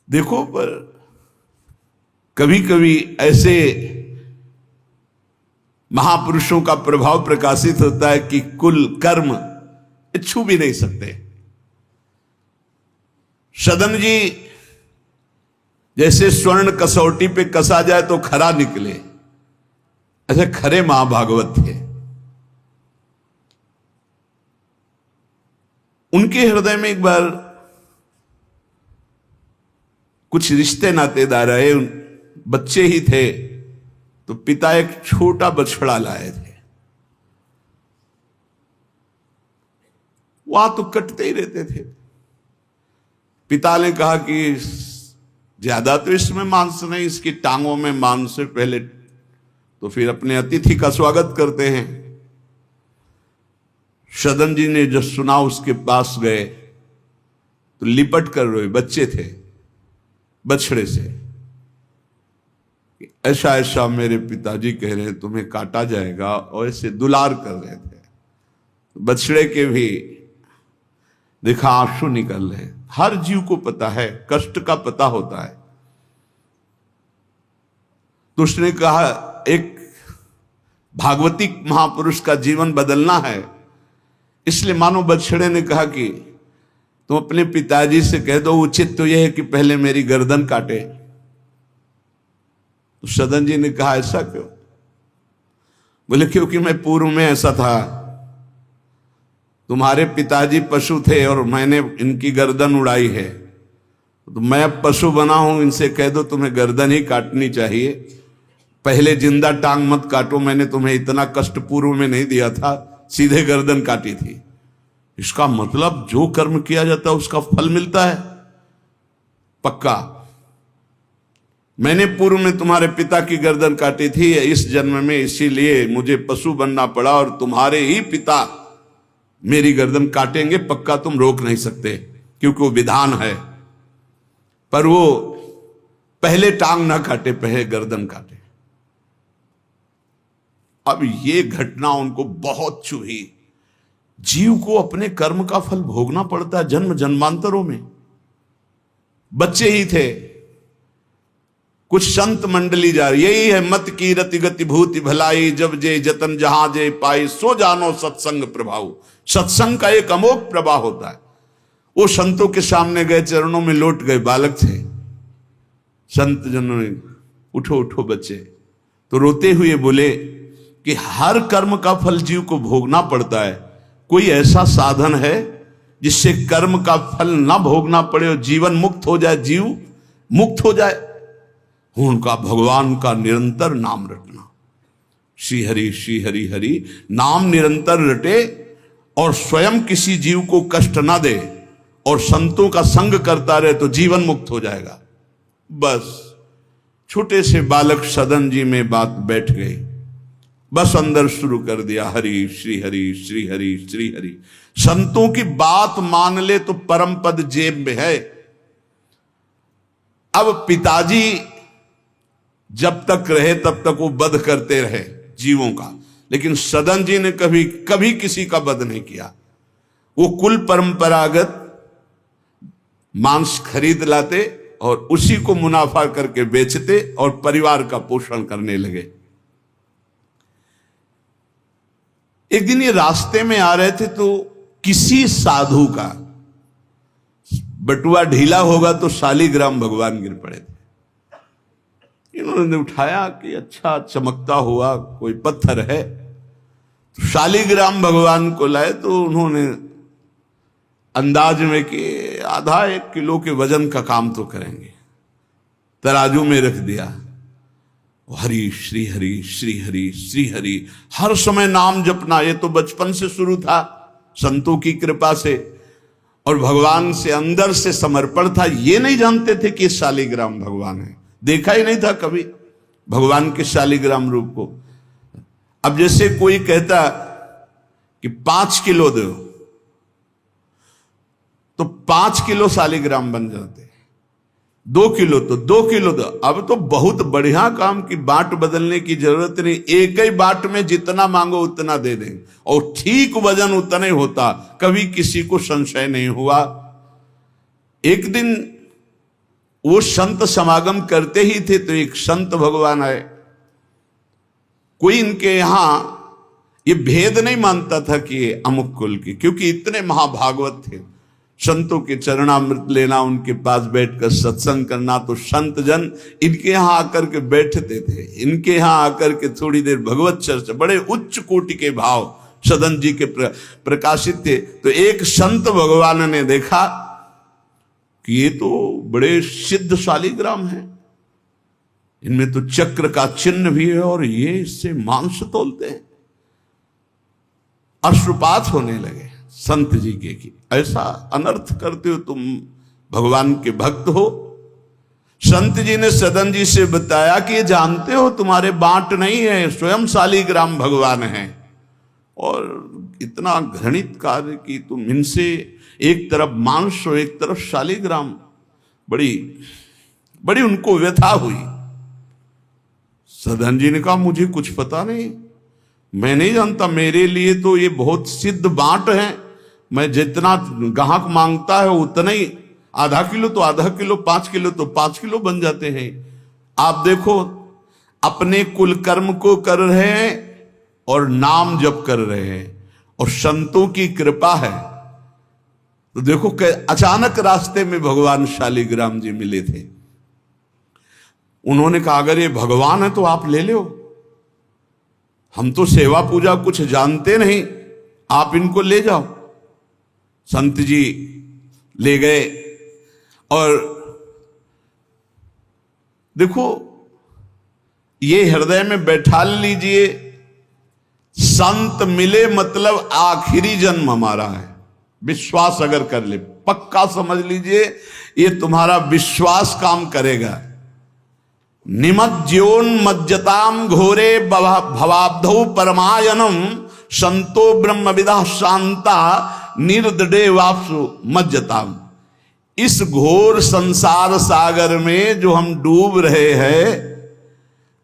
देखो, पर कभी कभी ऐसे महापुरुषों का प्रभाव प्रकाशित होता है कि कुल कर्म छू भी नहीं सकते। सदन जी जैसे स्वर्ण कसौटी पे कसा जाए तो खरा निकले, ऐसे खरे महाभागवत थे। उनके हृदय में एक बार कुछ रिश्ते नातेदार आए, बच्चे ही थे तो पिता एक छोटा बछड़ा लाए थे। वहां तो कटते ही रहते थे। पिता ने कहा कि ज्यादा तो इसमें मांस नहीं, इसकी टांगों में मांस से पहले तो फिर अपने अतिथि का स्वागत करते हैं। सदन जी ने जब सुना उसके पास गए तो लिपट कर रोए। बच्चे थे, बछड़े से, ऐसा ऐसा मेरे पिताजी कह रहे हैं तुम्हें काटा जाएगा, और ऐसे दुलार कर रहे थे। बछड़े के भी देखा आंसू निकल रहे। हर जीव को पता है, कष्ट का पता होता है। तो उसने कहा एक भागवतिक महापुरुष का जीवन बदलना है, इसलिए मानो बछड़े ने कहा कि तुम अपने पिताजी से कह दो उचित तो यह है कि पहले मेरी गर्दन काटे। तो सदन जी ने कहा ऐसा क्यों? बोले क्योंकि मैं पूर्व में ऐसा था, तुम्हारे पिताजी पशु थे और मैंने इनकी गर्दन उड़ाई है, तो मैं अब पशु बना हूं, इनसे कह दो तुम्हें गर्दन ही काटनी चाहिए, पहले जिंदा टांग मत काटो, मैंने तुम्हें इतना कष्ट पूर्व में नहीं दिया था, सीधे गर्दन काटी थी। इसका मतलब जो कर्म किया जाता है उसका फल मिलता है पक्का। मैंने पूर्व में तुम्हारे पिता की गर्दन काटी थी इस जन्म में, इसीलिए मुझे पशु बनना पड़ा, और तुम्हारे ही पिता मेरी गर्दन काटेंगे पक्का, तुम रोक नहीं सकते क्योंकि वो विधान है। पर वो पहले टांग ना काटे, पहले गर्दन काटे। अब ये घटना उनको बहुत चुभी। जीव को अपने कर्म का फल भोगना पड़ता है जन्म जन्मांतरों में। बच्चे ही थे, कुछ संत मंडली जा रही, यही है मत की रति गति भूति भलाई, जब जे जतन जहां जे पाई, सो जानो सत्संग प्रभाव। सत्संग का एक अमोघ प्रभाव होता है। वो संतों के सामने गए, चरणों में लौट गए, बालक थे। संत जनों ने उठो उठो बच्चे, तो रोते हुए बोले कि हर कर्म का फल जीव को भोगना पड़ता है, कोई ऐसा साधन है जिससे कर्म का फल ना भोगना पड़े और जीवन मुक्त हो जाए, जीव मुक्त हो जाए? उनका भगवान का निरंतर नाम रटना। श्री हरि हरि नाम निरंतर रटे और स्वयं किसी जीव को कष्ट ना दे और संतों का संग करता रहे तो जीवन मुक्त हो जाएगा। बस छोटे से बालक सदन जी में बात बैठ गई, बस अंदर शुरू कर दिया हरि श्री हरि श्री हरि श्री हरि। संतों की बात मान ले तो परम पद जेब में है। अब पिताजी जब तक रहे तब तक वो वध करते रहे जीवों का, लेकिन सदन जी ने कभी कभी किसी का वध नहीं किया। वो कुल परंपरागत मांस खरीद लाते और उसी को मुनाफा करके बेचते और परिवार का पोषण करने लगे। एक दिन ये रास्ते में आ रहे थे तो किसी साधु का बटुआ ढीला होगा तो शालिग्राम भगवान गिर पड़े थे। इन्होंने उठाया कि अच्छा चमकता हुआ कोई पत्थर है, तो शालिग्राम भगवान को लाए। तो उन्होंने अंदाज में कि आधा 1 किलो के वजन का काम तो करेंगे, तराजू में रख दिया। हरि श्री हरि श्री हरि श्री हरि, हर समय नाम जपना। ये तो बचपन से शुरू था संतों की कृपा से और भगवान से अंदर से समर्पण था। ये नहीं जानते थे कि शालिग्राम भगवान है, देखा ही नहीं था कभी भगवान के शालिग्राम रूप को। अब जैसे कोई कहता कि 5 किलो दो तो 5 किलो शालिग्राम बन जाते, 2 किलो तो 2 किलो दो। अब तो बहुत बढ़िया काम की बाट बदलने की जरूरत नहीं, एक ही बाट में जितना मांगो उतना दे देंगे और ठीक वजन उतना ही होता, कभी किसी को संशय नहीं हुआ। एक दिन वो संत समागम करते ही थे। तो एक संत भगवान है, कोई इनके यहां ये भेद नहीं मानता था कि ये अमुक कुल के, क्योंकि इतने महाभागवत थे। संतों के चरणामृत लेना, उनके पास बैठकर सत्संग करना, तो संत जन इनके यहां आकर के बैठते थे। इनके यहां आकर के थोड़ी देर भगवत चर्चा, बड़े उच्च कोटि के भाव सदन जी के प्रकाशित थे। तो एक संत भगवान ने देखा कि ये तो बड़े सिद्ध शालिग्राम हैं, इनमें तो चक्र का चिन्ह भी है और ये इससे मांस तोलते हैं। अश्रुपात होने लगे संत जी के कि ऐसा अनर्थ करते हो, तुम भगवान के भक्त हो। संत जी ने सदन जी से बताया कि ये जानते हो तुम्हारे बांट नहीं है, स्वयं शालिग्राम भगवान हैं, और इतना घृणित कार्य कि तुम इनसे एक तरफ मांस और एक तरफ शालिग्राम। बड़ी बड़ी उनको व्यथा हुई। सदन जी ने कहा मुझे कुछ पता नहीं, मैं नहीं जानता, मेरे लिए तो ये बहुत सिद्ध बांट है, मैं जितना ग्राहक मांगता है उतना ही, आधा किलो तो आधा किलो, 5 किलो तो 5 किलो बन जाते हैं। आप देखो, अपने कुल कर्म को कर रहे हैं और नाम जप कर रहे हैं, और संतों की कृपा है। तो देखो अचानक रास्ते में भगवान शालिग्राम जी मिले थे। उन्होंने कहा अगर ये भगवान है तो आप ले लो, हम तो सेवा पूजा कुछ जानते नहीं, आप इनको ले जाओ। संत जी ले गए, और देखो ये हृदय में बैठा लीजिए, संत मिले मतलब आखिरी जन्म हमारा है। विश्वास अगर कर ले, पक्का समझ लीजिए, ये तुम्हारा विश्वास काम करेगा। निमज्जोन्मज्जताम घोरे भवाब्धौ परमायनम संतो ब्रह्मविदा शांता निर्दडे वापसु मज्जताम। इस घोर संसार सागर में जो हम डूब रहे हैं,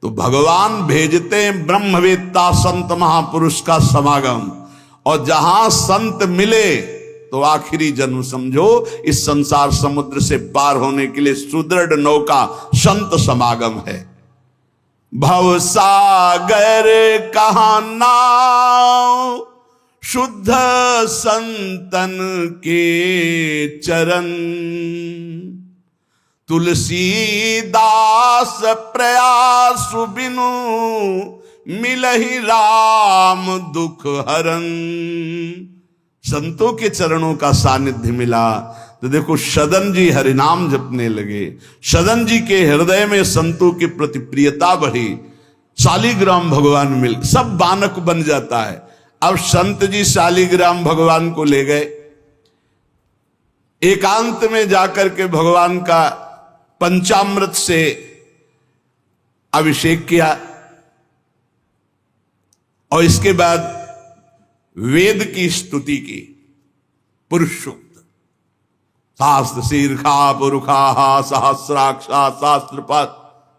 तो भगवान भेजते हैं ब्रह्मवेत्ता संत महापुरुष का समागम, और जहां संत मिले तो आखिरी जन्म समझो इस संसार समुद्र से पार होने के लिए सुदृढ़ नौका संत समागम है। भव सागर कहा नाव, शुद्ध संतन के चरण, तुलसीदास प्रयास बिनु मिलहि राम दुख हरन। संतों के चरणों का सानिध्य मिला तो देखो सदन जी हरिनाम जपने लगे। सदन जी के हृदय में संतों के प्रति प्रियता बढ़ी। शालिग्राम भगवान मिल, सब बानक बन जाता है। अब संत जी शालिग्राम भगवान को ले गए, एकांत में जाकर के भगवान का पंचामृत से अभिषेक किया, और इसके बाद वेद की स्तुति की। पुरुष सूक्त, शास्त्र शीर्षा पुरुखा सहस्राक्षा शास्त्रपात,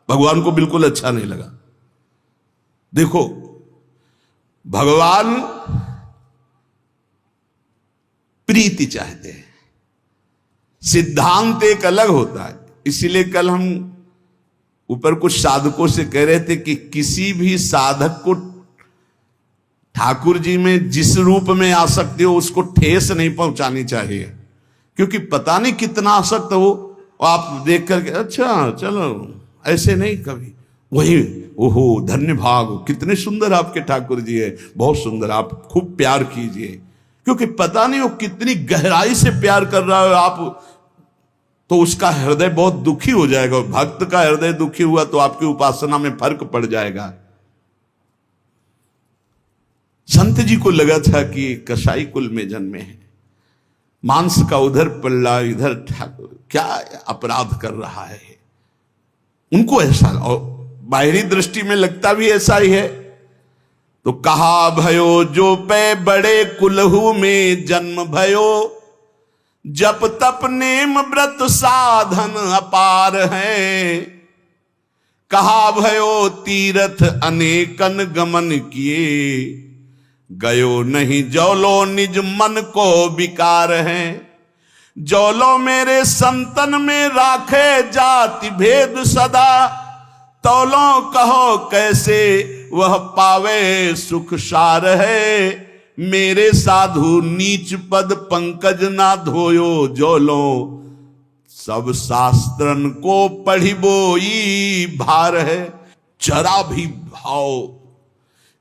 भगवान को बिल्कुल अच्छा नहीं लगा। देखो भगवान प्रीति चाहते हैं, सिद्धांत एक अलग होता है। इसीलिए कल हम ऊपर कुछ साधकों से कह रहे थे कि किसी भी साधक को ठाकुर जी में जिस रूप में आसक्ति हो उसको ठेस नहीं पहुंचानी चाहिए, क्योंकि पता नहीं कितना आसक्त हो, आप देख करके अच्छा चलो, ऐसे नहीं कभी। वही ओहो धन्य भाग, कितने सुंदर आपके ठाकुर जी है, बहुत सुंदर, आप खूब प्यार कीजिए, क्योंकि पता नहीं वो कितनी गहराई से प्यार कर रहा है आप, तो उसका हृदय बहुत दुखी हो जाएगा। भक्त का हृदय दुखी हुआ तो आपकी उपासना में फर्क पड़ जाएगा। संत जी को लगा था कि कसाई कुल में जन्मे हैं, मांस का उधर पल्ला इधर ठाकुर, क्या अपराध कर रहा है उनको ऐसा, और बाहरी दृष्टि में लगता भी ऐसा ही है। तो कहा भयो जो पे बड़े कुलहू में जन्म भयो, जप तप नेम व्रत साधन अपार है। कहा भयो तीर्थ अनेकन गमन किए, गयो नहीं जौलो निज मन को विकार है। जौलो मेरे संतन में राखे जाति भेद सदा, तौलो कहो कैसे वह पावे सुख सार है। मेरे साधु नीच पद पंकज ना धोयो, जौलो सब शास्त्रन को पढ़ी बोई भार है। जरा भी भाव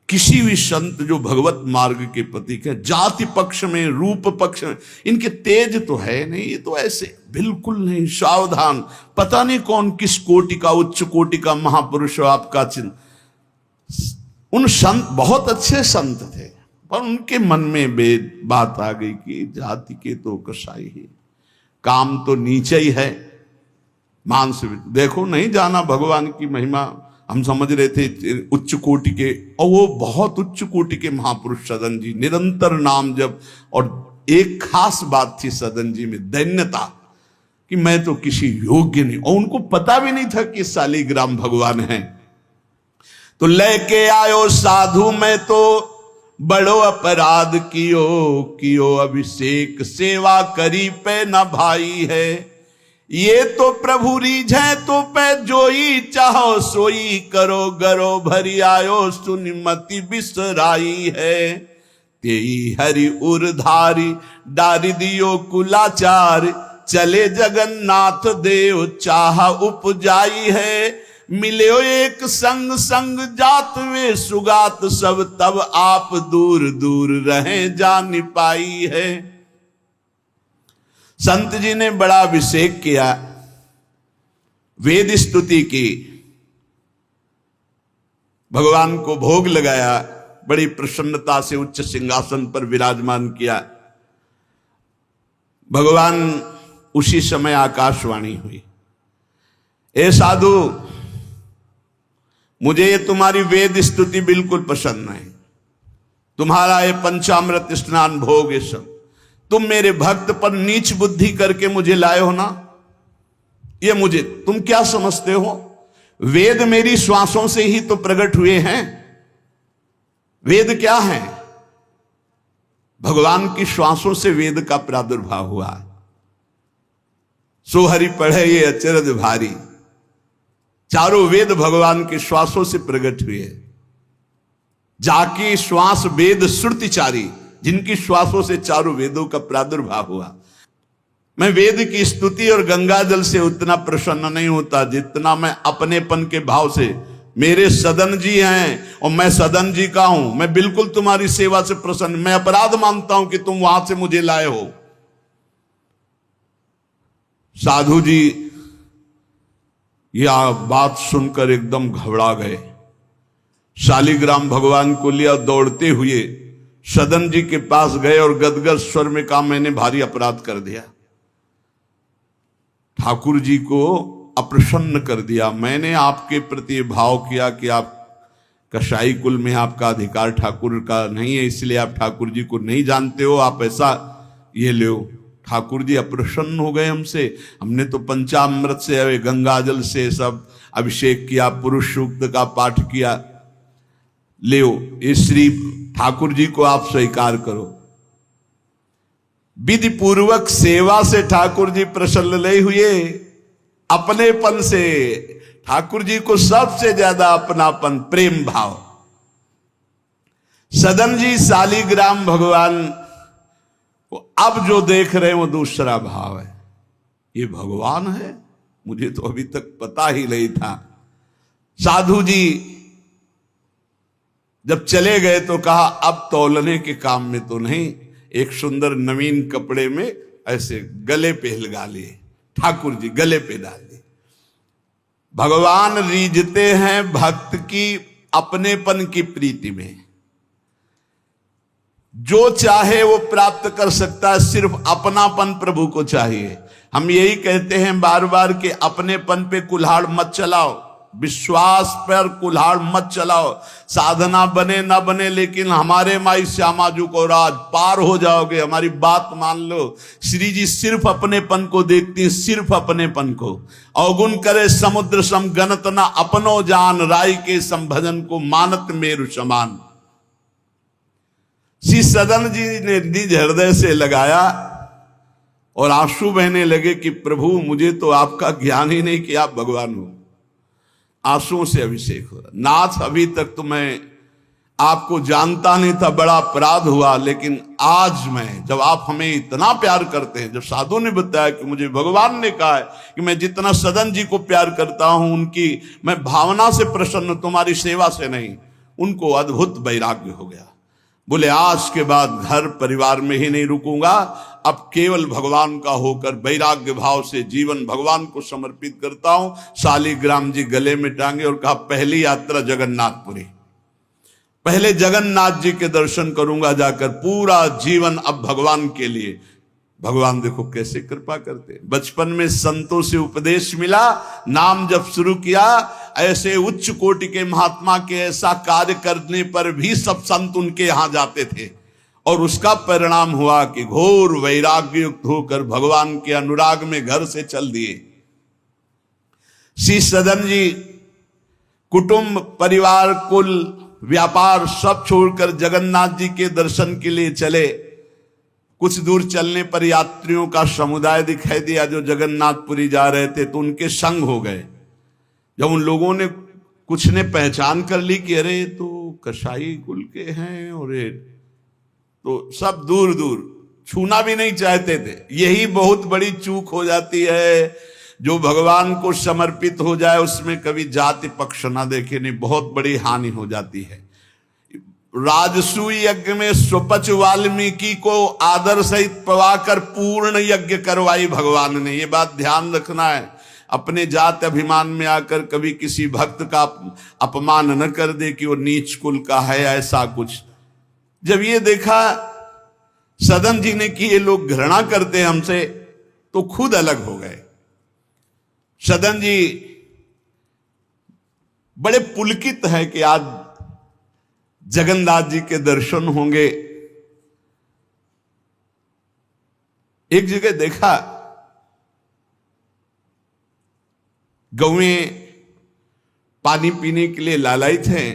किसी भी संत जो भगवत मार्ग के प्रतीक है, जाति पक्ष में रूप पक्ष में इनके तेज तो है नहीं, ये तो ऐसे बिल्कुल नहीं, सावधान। पता नहीं कौन किस कोटि का, उच्च कोटि का महापुरुष हो आपका चिन्ह। उन संत बहुत अच्छे संत थे, पर उनके मन में बात आ गई कि जाति के तो कसाई ही, काम तो नीचे ही है, मांस। देखो नहीं जाना भगवान की महिमा, हम समझ रहे थे उच्च कोटि के, और वो बहुत उच्च कोटि के महापुरुष सदन जी, निरंतर नाम जप। और एक खास बात थी सदन जी में, दैन्यता, कि मैं तो किसी योग्य नहीं, और उनको पता भी नहीं था कि शालिग्राम भगवान हैं। तो लेके आयो साधु, मैं तो बड़ो अपराध कियो अभिषेक, सेवा करी पे न भाई है। ये तो प्रभु रीझे तो पे जोई, चाहो सोई करो गरो भरी आयो, सुनिमति बिसराई है। तेई हरि उरधारी डारी दियो कुलाचार, चले जगन्नाथ देव चाह उपजाई है। मिलो एक संग संग जात वे सुगात, सब तब आप दूर दूर रहे जान पाई है। संत जी ने बड़ा अभिषेक किया, वेद स्तुति की, भगवान को भोग लगाया, बड़ी प्रसन्नता से उच्च सिंहासन पर विराजमान किया। भगवान उसी समय आकाशवाणी हुई, ए साधु, मुझे ये तुम्हारी वेद स्तुति बिल्कुल पसंद नहीं, तुम्हारा ये पंचामृत स्नान भोग, ये सब तुम मेरे भक्त पर नीच बुद्धि करके मुझे लाए हो ना। ये मुझे तुम क्या समझते हो, वेद मेरी श्वासों से ही तो प्रकट हुए हैं। वेद क्या है, भगवान की श्वासों से वेद का प्रादुर्भाव हुआ। सोहरि पढ़े ये अचरज भारी, चारों वेद भगवान के श्वासों से प्रकट हुए। जाकी श्वास वेद श्रुतिचारी, जिनकी श्वासों से चारों वेदों का प्रादुर्भाव हुआ। मैं वेद की स्तुति और गंगा जल से उतना प्रसन्न नहीं होता जितना मैं अपनेपन के भाव से, मेरे सदन जी हैं और मैं सदन जी का हूं, मैं बिल्कुल तुम्हारी सेवा से प्रसन्न, मैं अपराध मानता हूं कि तुम वहां से मुझे लाए हो। साधु जी यह बात सुनकर एकदम घबरा गए, शालिग्राम भगवान को लिया, दौड़ते हुए सदन जी के पास गए और गदगद स्वर में कहा, मैंने भारी अपराध कर दिया, ठाकुर जी को अप्रसन्न कर दिया। मैंने आपके प्रति भाव किया कि आप कसाई कुल में आपका अधिकार ठाकुर का नहीं है, इसलिए आप ठाकुर जी को नहीं जानते हो, आप ऐसा ये लो। ठाकुर जी अप्रसन्न हो गए हमसे, हमने तो पंचामृत से, गंगा जल से सब अभिषेक किया, पुरुष सूक्त का पाठ किया, ले इस श्री ठाकुर जी को आप स्वीकार करो। विधि पूर्वक सेवा से ठाकुर जी प्रसन्न नहीं हुए, अपनेपन से ठाकुर जी को सबसे ज्यादा अपनापन, प्रेम भाव। सदन जी शालिग्राम भगवान को अब जो देख रहे हैं वो दूसरा भाव है, ये भगवान है, मुझे तो अभी तक पता ही नहीं था। साधु जी जब चले गए तो कहा, अब तौलने के काम में तो नहीं, एक सुंदर नवीन कपड़े में ऐसे गले पे लगा लिए, ठाकुर जी गले पे डाल दिए। भगवान रीझते हैं भक्त की अपनेपन की प्रीति में, जो चाहे वो प्राप्त कर सकता है, सिर्फ अपनापन प्रभु को चाहिए। हम यही कहते हैं बार बार कि अपनेपन पे कुल्हाड़ मत चलाओ, विश्वास पर कुल्हाड़ मत चलाओ। साधना बने ना बने, लेकिन हमारे माई श्यामाजू को राज पार हो जाओगे, हमारी बात मान लो। श्री जी सिर्फ अपनेपन को देखती, सिर्फ अपनेपन को। अवगुण करे समुद्र सम गणत न अपनो जान, राय के संभजन को मानत मेरु समान। श्री सदन जी ने निज हृदय से लगाया और आंसू बहने लगे कि प्रभु मुझे तो आपका ज्ञान ही नहीं कि आप भगवान हो। आंसुओं से अभिषेक हो रहा, नाथ अभी तक तो मैं आपको जानता नहीं था, बड़ा अपराध हुआ, लेकिन आज मैं, जब आप हमें इतना प्यार करते हैं, जब साधु ने बताया कि मुझे भगवान ने कहा है कि मैं जितना सदन जी को प्यार करता हूं उनकी मैं भावना से प्रसन्न, तुम्हारी सेवा से नहीं, उनको अद्भुत वैराग्य हो गया। बोले आज के बाद घर परिवार में ही नहीं रुकूंगा, अब केवल भगवान का होकर वैराग्य भाव से जीवन भगवान को समर्पित करता हूं। शालिग्राम जी गले में टांगे और कहा पहली यात्रा जगन्नाथपुरी, पहले जगन्नाथ जी के दर्शन करूंगा जाकर, पूरा जीवन अब भगवान के लिए। भगवान देखो कैसे कृपा करते। बचपन में संतों से उपदेश मिला, नाम जब शुरू किया, ऐसे उच्च कोटि के महात्मा के ऐसा कार्य करने पर भी सब संत उनके यहां जाते थे, और उसका परिणाम हुआ कि घोर वैराग्य युक्त होकर भगवान के अनुराग में घर से चल दिए। श्री सदन जी कुटुंब परिवार कुल व्यापार सब छोड़कर जगन्नाथ जी के दर्शन के लिए चले। कुछ दूर चलने पर यात्रियों का समुदाय दिखाई दिया जो जगन्नाथपुरी जा रहे थे, तो उनके संग हो गए। जब उन लोगों ने, कुछ ने पहचान कर ली कि अरे तो कसाई कुल के हैं, और तो सब दूर दूर छूना भी नहीं चाहते थे। यही बहुत बड़ी चूक हो जाती है, जो भगवान को समर्पित हो जाए उसमें कभी जाति पक्ष ना देखे, नहीं, बहुत बड़ी हानि हो जाती है। राजसूय यज्ञ में स्वपच वाल्मीकि को आदर सहित पवाकर पूर्ण यज्ञ करवाई भगवान ने। ये बात ध्यान रखना है, अपने जात अभिमान में आकर कभी किसी भक्त का अपमान न कर दे कि वो नीच कुल का है, ऐसा कुछ। जब ये देखा सदन जी ने कि ये लोग घृणा करते हैं हमसे, तो खुद अलग हो गए। सदन जी बड़े पुलकित है कि आज जगन्नाथ जी के दर्शन होंगे। एक जगह देखा, गौएं पानी पीने के लिए लालायित हैं,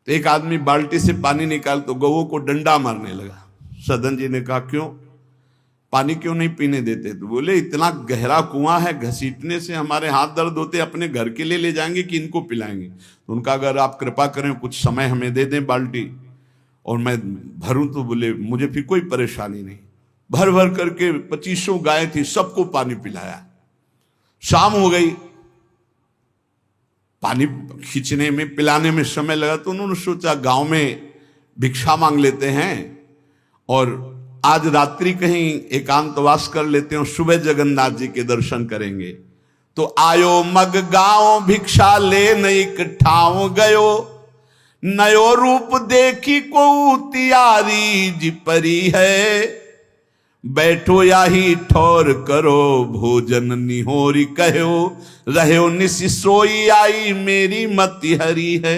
तो एक आदमी बाल्टी से पानी निकाल तो गौओं को डंडा मारने लगा। सदन जी ने कहा क्यों, पानी क्यों नहीं पीने देते? तो बोले इतना गहरा कुआं है, घसीटने से हमारे हाथ दर्द होते, अपने घर के लिए ले जाएंगे कि इनको पिलाएंगे? तो उनका अगर आप कृपा करें कुछ समय हमें दे दें बाल्टी और मैं भरूं, तो बोले मुझे फिर कोई परेशानी नहीं। भर भर करके 2500 गाय थी, सबको पानी पिलाया। शाम हो गई, पानी खींचने में पिलाने में समय लगा, तो उन्होंने सोचा गांव में भिक्षा मांग लेते हैं और आज रात्रि कहीं एकांतवास कर लेते हैं, सुबह जगन्नाथ जी के दर्शन करेंगे। तो आयो मग गांव भिक्षा ले नई ठाव गयो, नयो रूप देखी को तियारी जी परी है, बैठो याही ठौर करो भोजन निहोरी कहो, रहो निसि सोई आई मेरी मति हरी है,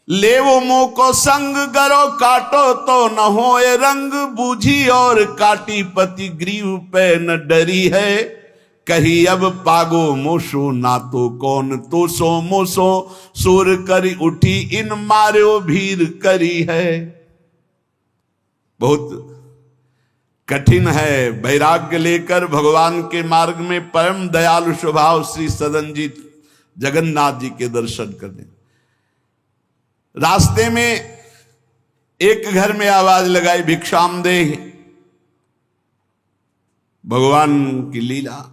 लेवो मुंह को संग गरो काटो तो न होए रंग, बूझी और काटी पति ग्रीव पे न डरी है, कही अब पागो मोसो ना तो कौन तो सो मोसो, सुर करी उठी इन मार्यो भीर करी है। बहुत कठिन है वैराग्य लेकर भगवान के मार्ग में परम दयालु स्वभाव श्री सदन जी जगन्नाथ जी के दर्शन करने। रास्ते में एक घर में आवाज लगाई भिक्षाम दे, भगवान की लीला।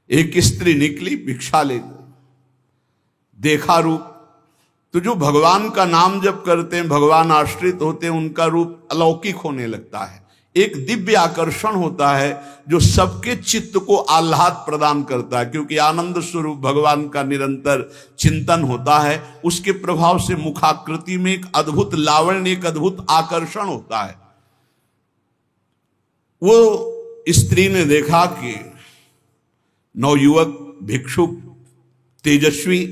एक स्त्री निकली भिक्षा लेकर, देखा रूप, तो जो भगवान का नाम जप करते हैं, भगवान आश्रित होते हैं, उनका रूप अलौकिक होने लगता है। एक दिव्य आकर्षण होता है जो सबके चित्त को आह्लाद प्रदान करता है, क्योंकि आनंद स्वरूप भगवान का निरंतर चिंतन होता है। उसके प्रभाव से मुखाकृति में एक अद्भुत लावण्य, एक अद्भुत आकर्षण होता है। वो स्त्री ने देखा कि नवयुवक भिक्षुक तेजस्वी,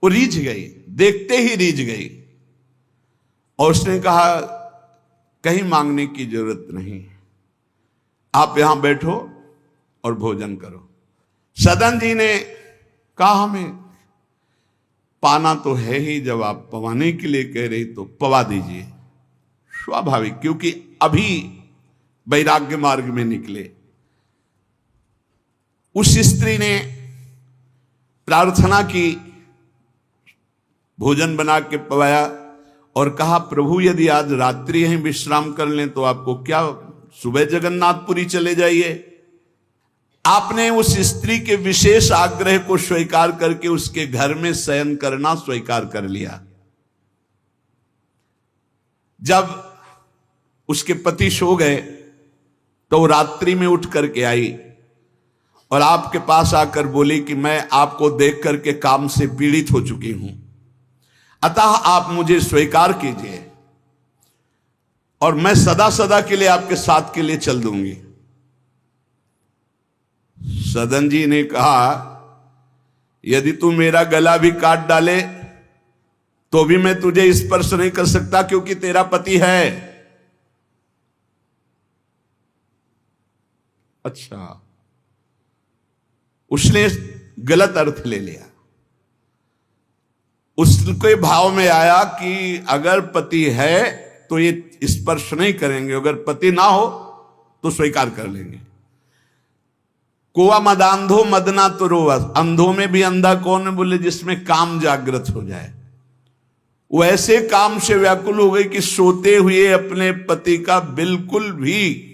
वो रीझ गई, देखते ही रीझ गई, और उसने कहा कहीं मांगने की जरूरत नहीं, आप यहां बैठो और भोजन करो। सदन जी ने कहा हमें पाना तो है ही, जब आप पवाने के लिए कह रही तो पवा दीजिए। स्वाभाविक, क्योंकि अभी वैराग्य मार्ग में निकले। उस स्त्री ने प्रार्थना की, भोजन बना के पवाया और कहा, प्रभु यदि आज रात्रि यहीं विश्राम कर लें तो आपको क्या, सुबह जगन्नाथपुरी चले जाइए। आपने उस स्त्री के विशेष आग्रह को स्वीकार करके उसके घर में शयन करना स्वीकार कर लिया। जब उसके पति सो गए तो वो रात्रि में उठ करके आई और आपके पास आकर बोली कि मैं आपको देख करके काम से पीड़ित हो चुकी हूं, अतः आप मुझे स्वीकार कीजिए और मैं सदा सदा के लिए आपके साथ के लिए चल दूंगी। सदन जी ने कहा, यदि तू मेरा गला भी काट डाले तो भी मैं तुझे स्पर्श नहीं कर सकता, क्योंकि तेरा पति है। अच्छा, उसने गलत अर्थ ले लिया। उसके भाव में आया कि अगर पति है तो ये स्पर्श नहीं करेंगे, अगर पति ना हो तो स्वीकार कर लेंगे। कोआ मदांधो मदना तो रोवा, अंधों में भी अंधा कौन है, बोले जिसमें काम जागृत हो जाए। वो ऐसे काम से व्याकुल हो गई कि सोते हुए अपने पति का बिल्कुल भी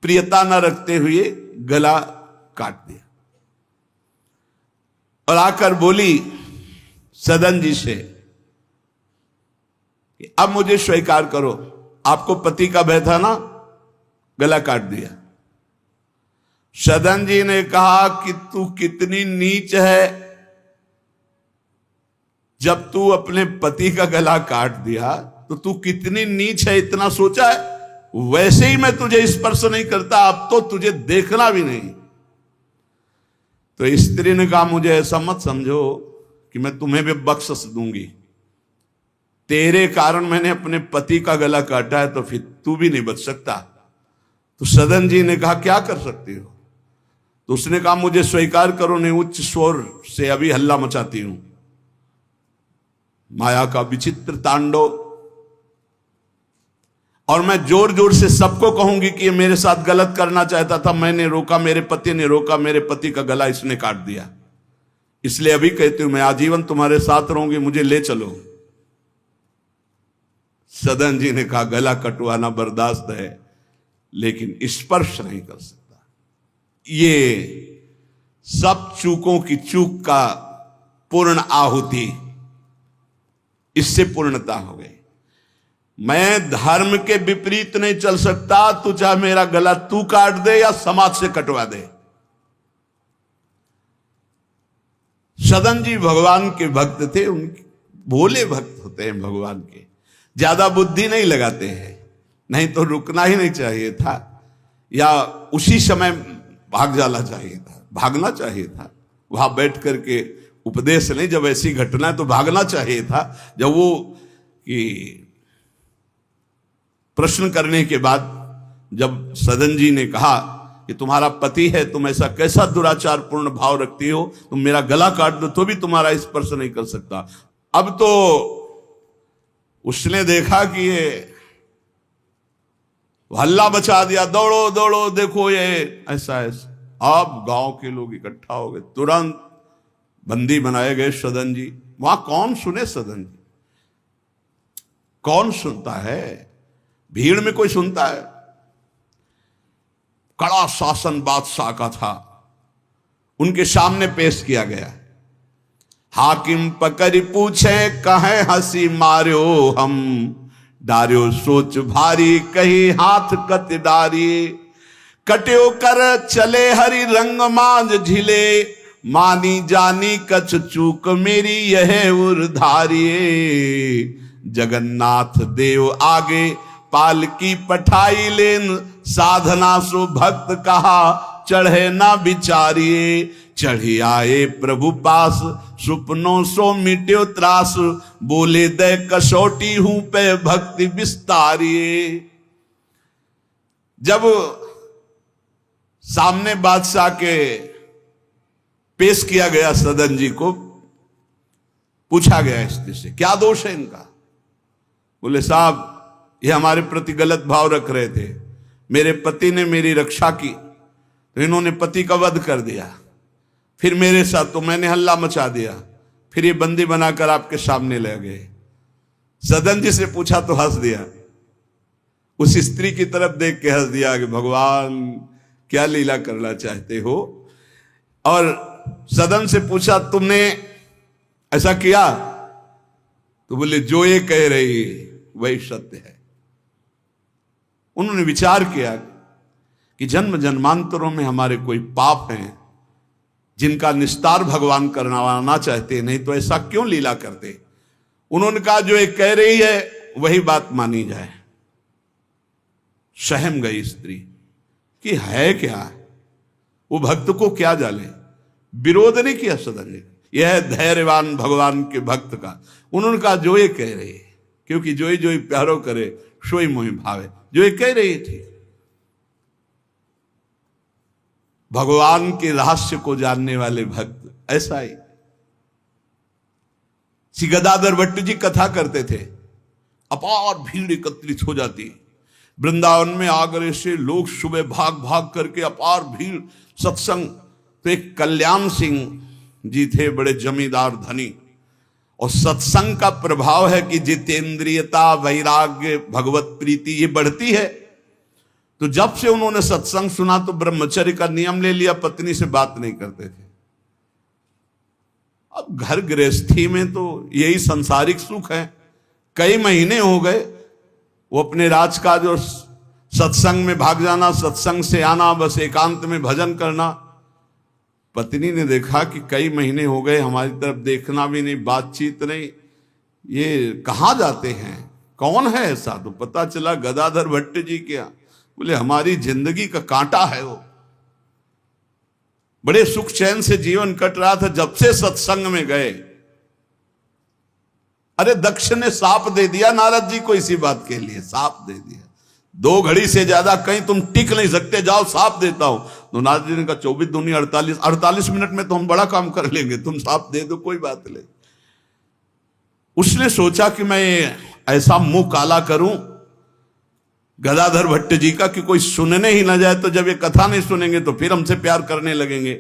प्रियता न रखते हुए गला काट दिया और आकर बोली सदन जी से कि अब मुझे स्वीकार करो, आपको पति का भय था ना, गला काट दिया। सदन जी ने कहा कि तू कितनी नीच है, जब तू अपने पति का गला काट दिया तो तू कितनी नीच है, इतना सोचा है? वैसे ही मैं तुझे स्पर्श नहीं करता, अब तो तुझे देखना भी नहीं। तो स्त्री ने कहा, मुझे ऐसा मत समझो कि मैं तुम्हें भी बख्श दूंगी, तेरे कारण मैंने अपने पति का गला काटा है, तो फिर तू भी नहीं बच सकता। तो सदन जी ने कहा, क्या कर सकती हो? तो उसने कहा, मुझे स्वीकार करो, नहीं उच्च स्वर से अभी हल्ला मचाती हूं। माया का विचित्र तांडव, और मैं जोर जोर से सबको कहूंगी कि ये मेरे साथ गलत करना चाहता था, मैंने रोका, मेरे पति ने रोका, मेरे पति का गला इसने काट दिया, इसलिए अभी कहती हूं मैं आजीवन तुम्हारे साथ रहूंगी, मुझे ले चलो। सदन जी ने कहा, गला कटवाना बर्दाश्त है लेकिन स्पर्श नहीं कर सकता। ये सब चूकों की चूक का पूर्ण आहुति, इससे पूर्णता हो गई। मैं धर्म के विपरीत नहीं चल सकता, तू चाहे मेरा गला तू काट दे या समाज से कटवा दे। सदन जी भगवान के भक्त थे, उनके भोले भक्त होते हैं भगवान के, ज्यादा बुद्धि नहीं लगाते हैं। नहीं तो रुकना ही नहीं चाहिए था, या उसी समय भाग जाना चाहिए था, भागना चाहिए था। वहां बैठ करके उपदेश नहीं, जब ऐसी घटना है तो भागना चाहिए था। जब वो कि प्रश्न करने के बाद जब सदन जी ने कहा कि तुम्हारा पति है, तुम ऐसा कैसा दुराचार पूर्ण भाव रखती हो, तुम मेरा गला काट दो तो भी तुम्हारा स्पर्श नहीं कर सकता। अब तो उसने देखा कि ये हल्ला बचा दिया, दौड़ो दौड़ो, देखो ये ऐसा ऐसा। अब गांव के लोग इकट्ठा हो गए, तुरंत बंदी बनाए गए सदन जी। वहां कौन सुने सदन जी, कौन सुनता है? भीड़ में कोई सुनता है? कड़ा शासन बादशाह का था, उनके सामने पेश किया गया। हाकिम पकड़ पूछे, कहे हंसी मार्यो हम, डार्यो सोच भारी, कही हाथ कत डारी। कट्यो कर चले हरि रंग मांझ झिले, मानी जानी कछ चूक मेरी यह उर्धारिये। जगन्नाथ देव आगे पालकी पठाई लेन, साधना सो भक्त कहा चढ़े ना विचारिये। चढ़ी आए प्रभु पास, सुपनों सो मिट्यो त्रास, बोले दे कसौटी हूं पे भक्ति विस्तारिये। जब सामने बादशाह के पेश किया गया सदन जी को, पूछा गया स्त्री से क्या दोष है इनका? बोले साहब ये हमारे प्रति गलत भाव रख रहे थे, मेरे पति ने मेरी रक्षा की तो इन्होंने पति का वध कर दिया, फिर मेरे साथ तो मैंने हल्ला मचा दिया, फिर ये बंदी बनाकर आपके सामने ले गए। सदन जी से पूछा तो हंस दिया, उस स्त्री की तरफ देख के हंस दिया कि भगवान क्या लीला करना चाहते हो। और सदन से पूछा तुमने ऐसा किया, तो बोले जो ये कह रही वही सत्य है। उन्होंने विचार किया कि जन्म जन्मांतरों में हमारे कोई पाप हैं जिनका निस्तार भगवान करवाना चाहते, नहीं तो ऐसा क्यों लीला करते। उन्होंने कहा जो ये कह रही है वही बात मानी जाए। सहम गई स्त्री कि है क्या, वो भक्त को क्या जाने। विरोध नहीं किया सदन ने, यह है धैर्यवान भगवान के भक्त का। उन्होंने कहा जो ये कह रही है, क्योंकि जो ही प्यारो करे सोई मोहि भावे, जो ये कह रही थी। भगवान के रहस्य को जानने वाले भक्त ऐसा ही। श्री गदाधर भट्ट जी कथा करते थे, अपार भीड़ एकत्रित हो जाती वृंदावन में। आगरे से लोग सुबह भाग भाग करके अपार भीड़ सत्संग। तो एक कल्याण सिंह जी थे, बड़े जमींदार धनी, और सत्संग का प्रभाव है कि जितेंद्रियता, वैराग्य, भगवत प्रीति ये बढ़ती है। तो जब से उन्होंने सत्संग सुना तो ब्रह्मचर्य का नियम ले लिया, पत्नी से बात नहीं करते थे। अब घर गृहस्थी में तो यही संसारिक सुख है। कई महीने हो गए वो अपने राजकाज और सत्संग में भाग जाना, सत्संग से आना, बस एकांत में भजन करना। पत्नी ने देखा कि कई महीने हो गए हमारी तरफ देखना भी नहीं, बातचीत नहीं, ये कहाँ जाते हैं, कौन है ऐसा। तो पता चला गदाधर भट्ट जी क्या। बोले हमारी जिंदगी का कांटा है वो, बड़े सुख चैन से जीवन कट रहा था जब से सत्संग में गए। अरे दक्ष ने साप दे दिया नारद जी को इसी बात के लिए, साप दे दिया। 2 घड़ी से ज्यादा कहीं तुम टिक नहीं सकते, जाओ साप देता हूं। तो नारद जी ने कहा 24 दूनी 48 मिनट में तो हम बड़ा काम कर लेंगे, तुम साप दे दो कोई बात नहीं। उसने सोचा कि मैं ऐसा मुंह काला करूं गदाधर भट्ट जी का कि कोई सुनने ही ना जाए, तो जब ये कथा नहीं सुनेंगे तो फिर हमसे प्यार करने लगेंगे।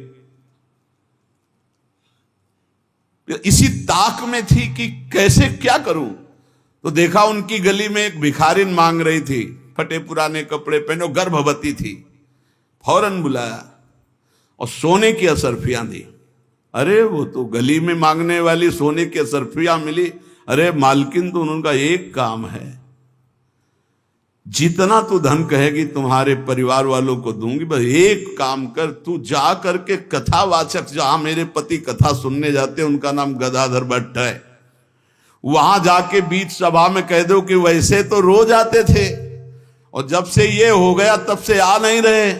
इसी ताक में थी कि कैसे क्या करूं। तो देखा उनकी गली में एक भिखारिन मांग रही थी, फटे पुराने कपड़े पहने, गर्भवती थी। फौरन बुलाया और सोने की असरफियां दी। अरे वो तो गली में मांगने वाली सोने की असरफियां मिली। अरे मालकिन तो उनका एक काम है, जितना तू धन कहेगी तुम्हारे परिवार वालों को दूंगी, बस एक काम कर, तू जा करके कथावाचक, जहां मेरे पति कथा सुनने जाते उनका नाम गदाधर भट्ट है, वहां जाके बीच सभा में कह दो कि वैसे तो रोज आते थे और जब से ये हो गया तब से आ नहीं रहे,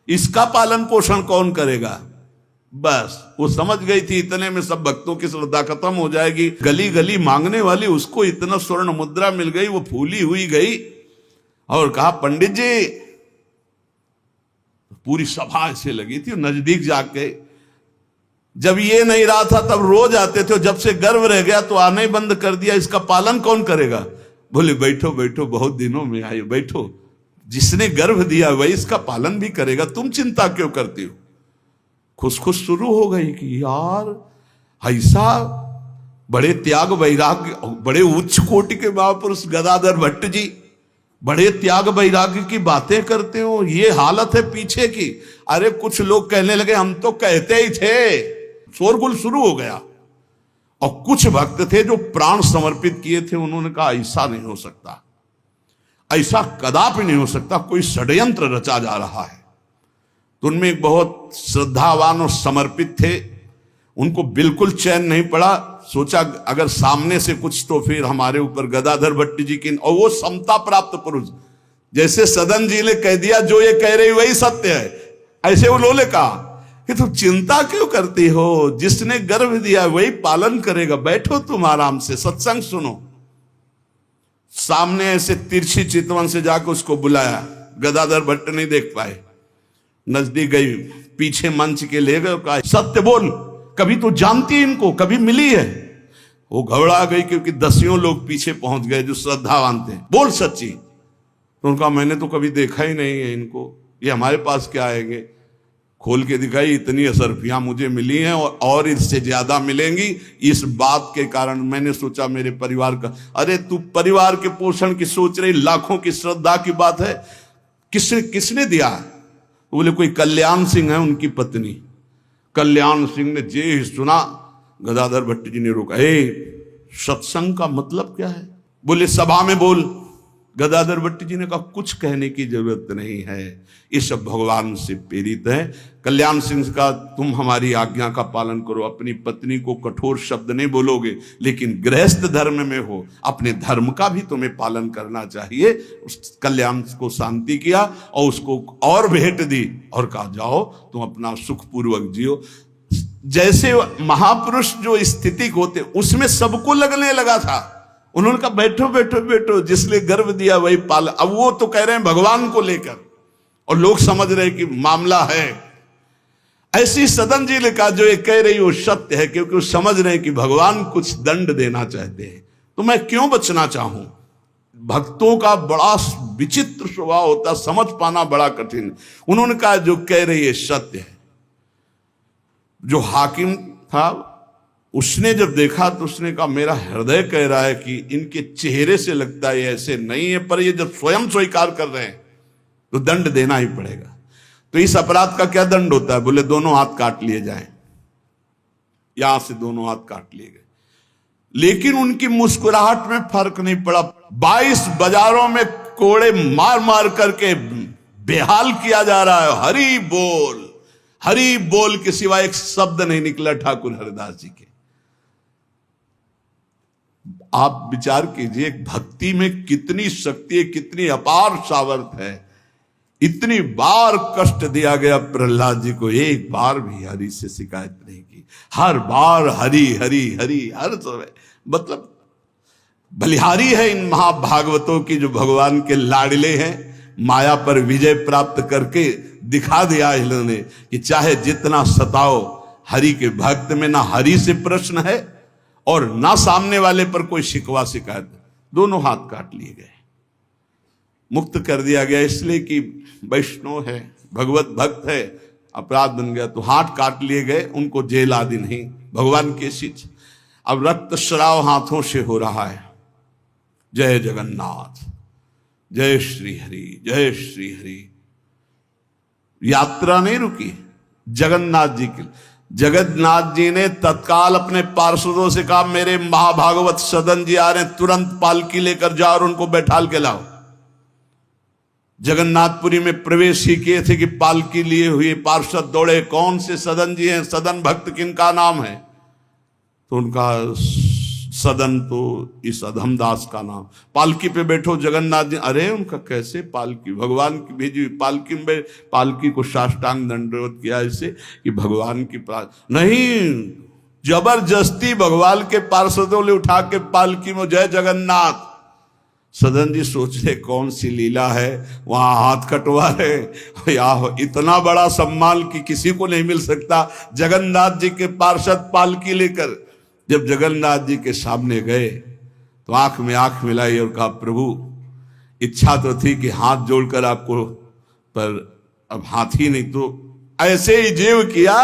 इसका पालन पोषण कौन करेगा। बस वो समझ गई थी इतने में सब भक्तों की श्रद्धा खत्म हो जाएगी। गली गली मांगने वाली उसको इतना स्वर्ण मुद्रा मिल गई, वो फूली हुई गई और कहा पंडित जी। पूरी सभा ऐसे लगी थी, नजदीक जाके जब ये नहीं रहा था तब रोज आते थे, जब से गर्भ रह गया तो आना ही बंद कर दिया, इसका पालन कौन करेगा। बोले बैठो बैठो, बहुत दिनों में आए, बैठो, जिसने गर्भ दिया वही इसका पालन भी करेगा, तुम चिंता क्यों करती हो। खुश शुरू हो गई कि यार ऐसा बड़े त्याग वैराग्य, बड़े उच्च कोटि के महापुरुष गदाधर भट्ट जी बड़े त्याग वैराग्य की बातें करते हो, ये हालत है पीछे की। अरे कुछ लोग कहने लगे हम तो कहते ही थे, शोरगुल शुरू हो गया। और कुछ भक्त थे जो प्राण समर्पित किए थे, उन्होंने कहा ऐसा नहीं हो सकता, ऐसा कदापि नहीं हो सकता, कोई षड्यंत्र रचा जा रहा है। तो उनमें एक बहुत श्रद्धावान और समर्पित थे, उनको बिल्कुल चैन नहीं पड़ा। सोचा अगर सामने से कुछ तो फिर हमारे ऊपर गदाधर भट्ट जी की, और वो समता प्राप्त पुरुष, जैसे सदन जी ने कह दिया जो ये कह रही वही सत्य है, ऐसे उन्होंने कहा कि तुम चिंता क्यों करती हो, जिसने गर्भ दिया वही पालन करेगा, बैठो तुम आराम से सत्संग सुनो। सामने ऐसे तिरछी चितवन से जाकर उसको बुलाया, गदाधर भट्ट नहीं देख पाए, नजदीक गई, पीछे मंच के ले गए, कहा सत्य बोल, कभी तो जानती इनको, कभी मिली है। वो घबरा गई क्योंकि 10 लोग पीछे पहुंच गए जो श्रद्धावान थे। बोल सच्ची। तो उनका मैंने तो कभी देखा ही नहीं है इनको, ये हमारे पास क्या आएंगे। खोल के दिखाई, इतनी असरफियां मुझे मिली हैं और इससे ज्यादा मिलेंगी। इस बात के कारण मैंने सोचा मेरे परिवार का, अरे तू परिवार के पोषण की सोच रही, लाखों की श्रद्धा की बात है, किसने दिया? बोले कोई कल्याण सिंह है उनकी पत्नी। कल्याण सिंह ने जे ही सुना, गदाधर भट्ट जी ने रोका, सत्संग का मतलब क्या है? बोले सभा में बोल। गदाधर भट्ट जी ने कहा कुछ कहने की जरूरत नहीं है, ये सब भगवान से प्रेरित है। कल्याण सिंह का, तुम हमारी आज्ञा का पालन करो, अपनी पत्नी को कठोर शब्द नहीं बोलोगे, लेकिन गृहस्थ धर्म में हो, अपने धर्म का भी तुम्हें पालन करना चाहिए। उस कल्याण को शांति किया और उसको और भेंट दी और कहा जाओ तुम अपना सुखपूर्वक जियो। जैसे महापुरुष जो स्थिति होते उसमें सबको लगने लगा था। उन्होंने कहा बैठो बैठो बैठो, जिसने गर्भ दिया वही पाल। अब वो तो कह रहे हैं भगवान को लेकर, और लोग समझ रहे हैं कि मामला है। ऐसी सदन जी ने कहा जो ये कह रही वो सत्य है, क्योंकि वो समझ रहे हैं कि भगवान कुछ दंड देना चाहते हैं, तो मैं क्यों बचना चाहूं। भक्तों का बड़ा विचित्र स्वभाव होता, समझ पाना बड़ा कठिन। उन्होंने कहा जो कह रही है सत्य है। जो हाकिम था उसने जब देखा तो उसने कहा मेरा हृदय कह रहा है कि इनके चेहरे से लगता है ऐसे नहीं है, पर ये जब स्वयं स्वीकार कर रहे हैं तो दंड देना ही पड़ेगा। तो इस अपराध का क्या दंड होता है? बोले दोनों हाथ काट लिए जाएं। यहां से दोनों हाथ काट लिए गए, लेकिन उनकी मुस्कुराहट में फर्क नहीं पड़ा। 22 बाजारों में कोड़े मार मार करके बेहाल किया जा रहा है। हरि बोल के सिवा एक शब्द नहीं निकला ठाकुर हरिदास जी के। आप विचार कीजिए भक्ति में कितनी शक्ति है, कितनी अपार सामर्थ है। इतनी बार कष्ट दिया गया प्रहलाद जी को, एक बार भी हरि से शिकायत नहीं की। हर बार हरि हरि हरि हर समय, मतलब बलिहारी है इन महाभागवतों की जो भगवान के लाडले हैं। माया पर विजय प्राप्त करके दिखा दिया इन्होंने कि चाहे जितना सताओ, हरि के भक्त में ना हरि से प्रश्न है और ना सामने वाले पर कोई शिकवा शिकायत। दोनों हाथ काट लिए गए, मुक्त कर दिया गया, इसलिए कि वैष्णव है, भगवत भक्त है। अपराध बन गया तो हाथ काट लिए गए, उनको जेल आदि नहीं, भगवान के शिष्य। अब रक्त स्राव हाथों से हो रहा है। जय जगन्नाथ, जय श्री हरि, जय श्री हरि। यात्रा नहीं रुकी जगन्नाथ जी की। जगन्नाथ जी ने तत्काल अपने पार्षदों से कहा मेरे महाभागवत सदन जी आ रहे हैं, तुरंत पालकी लेकर जाओ और उनको बैठाल के लाओ। जगन्नाथपुरी में प्रवेश ही किए थे कि पालकी लिए हुए पार्षद दौड़े, कौन से सदन जी हैं, सदन भक्त किनका नाम है? तो उनका सदन तो इस अधमदास का नाम। पालकी पे बैठो जगन्नाथ जी। अरे उनका कैसे पालकी, भगवान की भेजी हुई पालकी में, पालकी को साष्टांग दंडवत किया ऐसे कि भगवान की नहीं, जबरदस्ती भगवान के पार्षदों ने उठा के पालकी में। जय जगन्नाथ। सदन जी सोच रहे कौन सी लीला है, वहां हाथ कटवा रहे। या इतना बड़ा सम्मान कि किसी को नहीं मिल सकता। जगन्नाथ जी के पार्षद पालकी लेकर जब जगन्नाथ जी के सामने गए तो आंख में आंख मिलाई और कहा प्रभु इच्छा तो थी कि हाथ जोड़कर आपको, पर अब हाथ ही नहीं। तो ऐसे ही जीव किया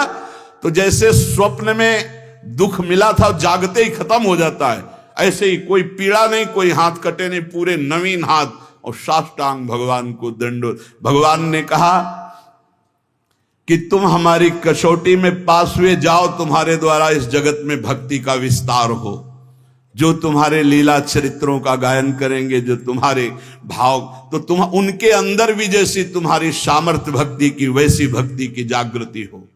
तो जैसे स्वप्न में दुख मिला था जागते ही खत्म हो जाता है, ऐसे ही कोई पीड़ा नहीं, कोई हाथ कटे नहीं, पूरे नवीन हाथ और साष्टांग भगवान को दंडवत। भगवान ने कहा कि तुम हमारी कसौटी में पास हुए, जाओ तुम्हारे द्वारा इस जगत में भक्ति का विस्तार हो। जो तुम्हारे लीला चरित्रों का गायन करेंगे, जो तुम्हारे भाव, तो तुम उनके अंदर भी जैसी तुम्हारी सामर्थ्य भक्ति की वैसी भक्ति की जागृति हो।